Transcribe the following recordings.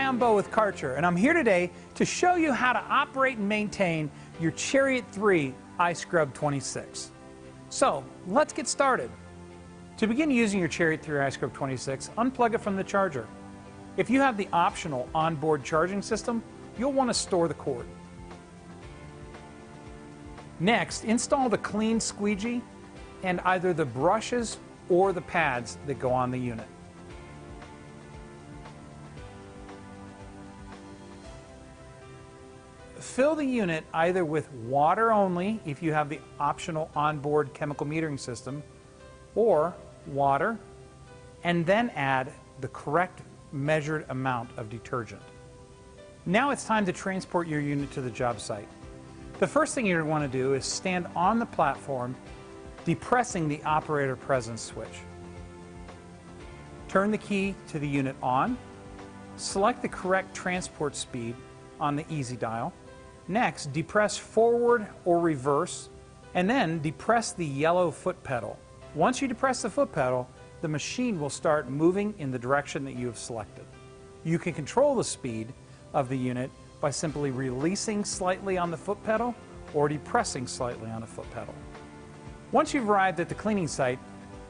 Hi, I'm Bo with Karcher, and I'm here today to show you how to operate and maintain your Chariot 3 ISCRUB 26. So, let's get started. To begin using your Chariot 3 ISCRUB 26, unplug it from the charger. If you have the optional onboard charging system, you'll want to store the cord. Next, install the clean squeegee and either the brushes or the pads that go on the unit. Fill the unit either with water only if you have the optional onboard chemical metering system, or water, and then add the correct measured amount of detergent. Now it's time to transport your unit to the job site. The first thing you're going to want to do is stand on the platform, depressing the operator presence switch. Turn the key to the unit on. Select the correct transport speed on the easy dial. Next, depress forward or reverse, and then depress the yellow foot pedal. Once you depress the foot pedal, the machine will start moving in the direction that you have selected. You can control the speed of the unit by simply releasing slightly on the foot pedal or depressing slightly on the foot pedal. Once you've arrived at the cleaning site,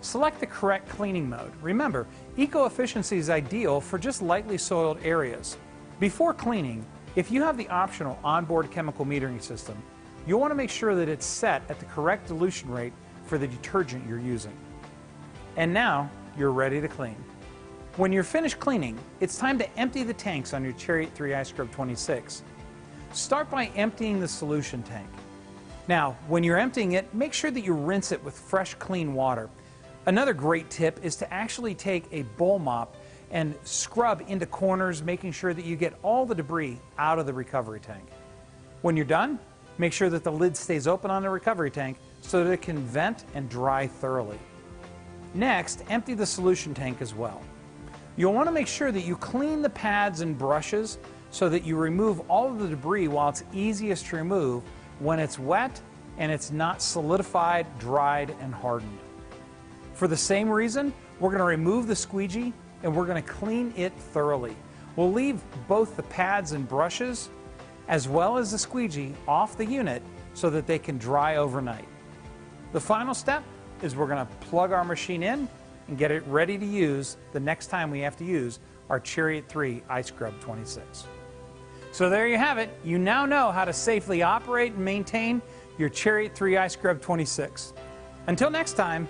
select the correct cleaning mode. Remember, eco-efficiency is ideal for just lightly soiled areas. Before cleaning, if you have the optional onboard chemical metering system, you'll want to make sure that it's set at the correct dilution rate for the detergent you're using. And now, you're ready to clean. When you're finished cleaning, it's time to empty the tanks on your Chariot 3 ISCRUB 26. Start by emptying the solution tank. Now, when you're emptying it, make sure that you rinse it with fresh, clean water. Another great tip is to actually take a bowl mop and scrub into corners, making sure that you get all the debris out of the recovery tank. When you're done, make sure that the lid stays open on the recovery tank so that it can vent and dry thoroughly. Next, empty the solution tank as well. You'll want to make sure that you clean the pads and brushes so that you remove all of the debris while it's easiest to remove when it's wet and it's not solidified, dried, and hardened. For the same reason, we're going to remove the squeegee and we're going to clean it thoroughly. We'll leave both the pads and brushes as well as the squeegee off the unit so that they can dry overnight. The final step is we're going to plug our machine in and get it ready to use the next time we have to use our Chariot 3 ISCRUB 26. So there you have it. You now know how to safely operate and maintain your Chariot 3 ISCRUB 26. Until next time,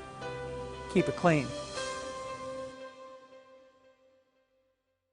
keep it clean.